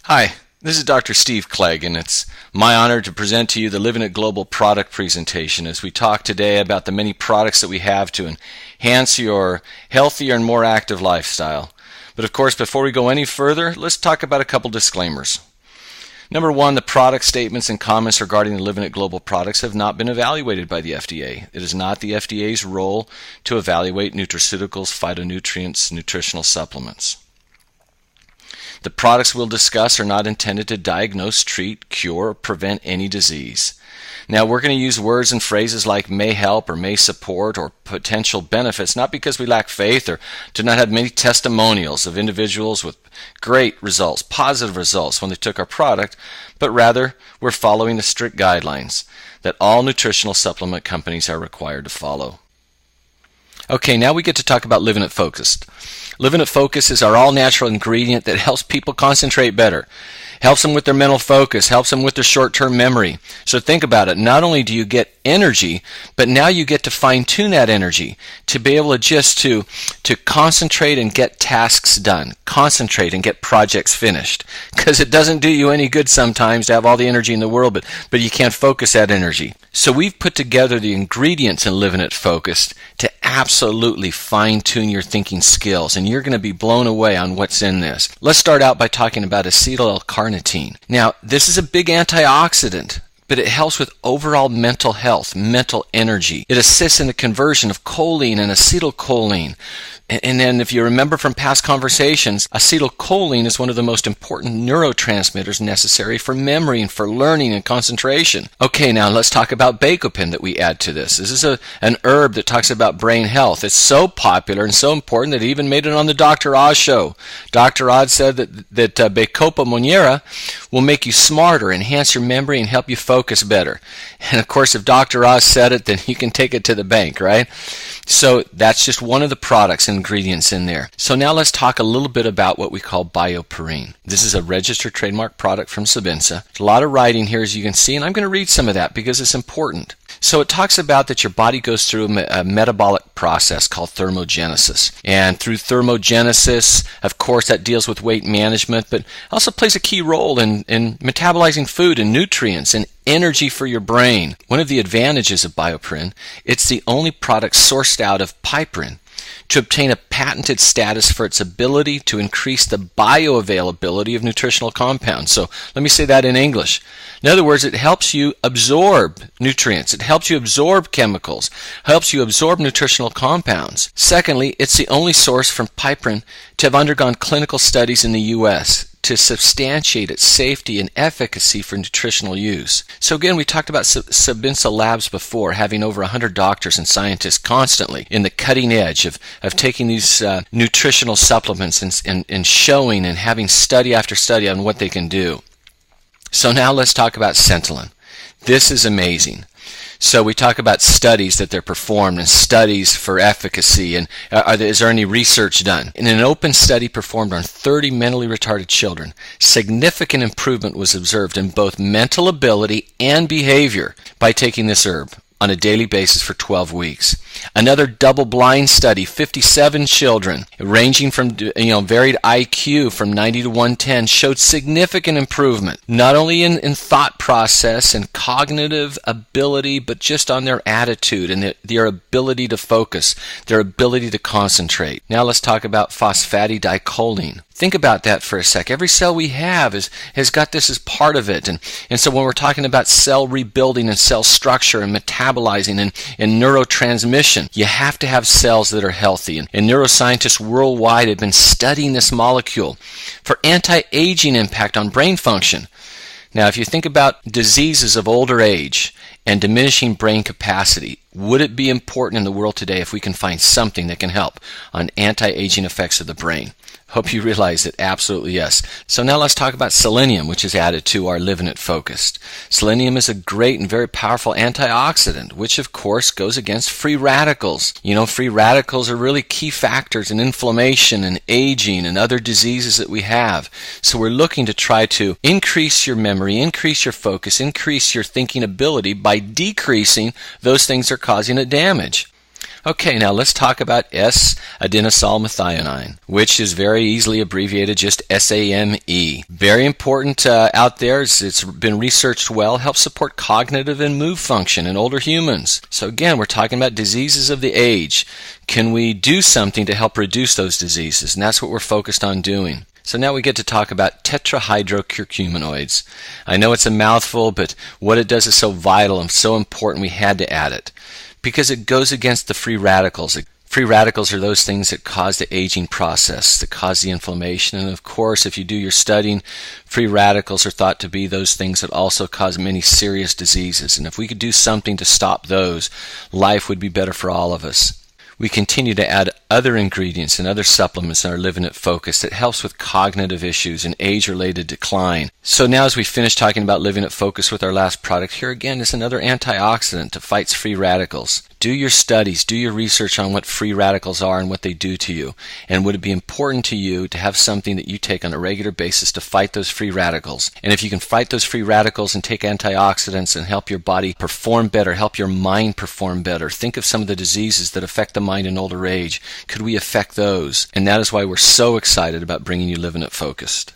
Hi, this is Dr. Steve Clegg, and it's my honor to present to you the Living It Global product presentation as we talk today about the many products that we have to enhance your healthier and more active lifestyle. But of course, before we go any further, let's talk about a couple disclaimers. Number one, the product statements and comments regarding the Living It Global products have not been evaluated by the FDA. It is not the FDA's role to evaluate nutraceuticals, phytonutrients, nutritional supplements. The products we'll discuss are not intended to diagnose, treat, cure, or prevent any disease. Now, we're going to use words and phrases like may help or may support or potential benefits, not because we lack faith or do not have many testimonials of individuals with great results, positive results when they took our product, but rather we're following the strict guidelines that all nutritional supplement companies are required to follow. Okay, now we get to talk about LivinitFocused. LivinitFocused is our all-natural ingredient that helps people concentrate better, helps them with their mental focus, helps them with their short-term memory. So think about it. Not only do you get energy, but now you get to fine-tune that energy to be able to concentrate and get tasks done, concentrate and get projects finished. Because it doesn't do you any good sometimes to have all the energy in the world, but you can't focus that energy. So we've put together the ingredients in LivinitFocused to absolutely fine-tune your thinking skills, and you're going to be blown away on what's in this. Let's start out by talking about acetyl L-carnitine. Now, this is a big antioxidant, but it helps with overall mental health, mental energy. It assists in the conversion of choline and acetylcholine. And then if you remember from past conversations, acetylcholine is one of the most important neurotransmitters necessary for memory and for learning and concentration. Okay, now let's talk about bacopen that we add to this. This is an herb that talks about brain health. It's so popular and so important that it even made it on the Dr. Oz show. Dr. Oz said that Bacopa monnieri will make you smarter, enhance your memory, and help you focus better. And of course, if Dr. Oz said it, then you can take it to the bank, right? So that's just one of the products and ingredients in there. So now let's talk a little bit about what we call bioperine. This is a registered trademark product from Sabinsa. There's a lot of writing here, as you can see, and I'm going to read some of that because it's important. So it talks about that your body goes through a metabolic process called thermogenesis. And through thermogenesis, of course, that deals with weight management, but also plays a key role in metabolizing food and nutrients and energy for your brain. One of the advantages of bioperine, it's the only product sourced out of piperine to obtain a patented status for its ability to increase the bioavailability of nutritional compounds. So let me say that in English. In other words, it helps you absorb nutrients. It helps you absorb chemicals, helps you absorb nutritional compounds. Secondly, it's the only source from piperine to have undergone clinical studies in the U.S. to substantiate its safety and efficacy for nutritional use. So again, we talked about Sabinsa Labs before, having over 100 doctors and scientists constantly in the cutting edge of taking these nutritional supplements and showing and having study after study on what they can do. So now let's talk about Centolin. This is amazing. So we talk about studies that they're performed and studies for efficacy, and is there any research done? In an open study performed on 30 mentally retarded children, significant improvement was observed in both mental ability and behavior by taking this herb on a daily basis for 12 weeks. Another double-blind study, 57 children, ranging from varied IQ from 90 to 110, showed significant improvement, not only in thought process and cognitive ability, but just on their attitude and their ability to focus, their ability to concentrate. Now let's talk about phosphatidylcholine. Think about that for a sec. Every cell we have has got this as part of it. And so when we're talking about cell rebuilding and cell structure and metabolizing and neurotransmission, you have to have cells that are healthy. And neuroscientists worldwide have been studying this molecule for anti-aging impact on brain function. Now, if you think about diseases of older age and diminishing brain capacity, would it be important in the world today if we can find something that can help on anti-aging effects of the brain? Hope you realize that absolutely yes. So now let's talk about selenium, which is added to our LivinitFocused. Selenium is a great and very powerful antioxidant, which of course goes against free radicals. You know, free radicals are really key factors in inflammation and aging and other diseases that we have. So we're looking to try to increase your memory, increase your focus, increase your thinking ability by decreasing those things that are causing it damage. Okay, now let's talk about S-adenosylmethionine, which is very easily abbreviated just SAME. Very important out there. It's been researched well, helps support cognitive and mood function in older humans. So again, we're talking about diseases of the age. Can we do something to help reduce those diseases? And that's what we're focused on doing. So now we get to talk about tetrahydrocurcuminoids. I know it's a mouthful, but what it does is so vital and so important we had to add it, because it goes against the free radicals. Free radicals are those things that cause the aging process, that cause the inflammation. And of course, if you do your studying, free radicals are thought to be those things that also cause many serious diseases. And if we could do something to stop those, life would be better for all of us. We continue to add other ingredients and other supplements in our LivinitFocused that helps with cognitive issues and age-related decline. So now as we finish talking about LivinitFocused with our last product, here again is another antioxidant that fights free radicals. Do your studies, do your research on what free radicals are and what they do to you. And would it be important to you to have something that you take on a regular basis to fight those free radicals? And if you can fight those free radicals and take antioxidants and help your body perform better, help your mind perform better, think of some of the diseases that affect the mind in older age. Could we affect those? And that is why we're so excited about bringing you LivinitFocused.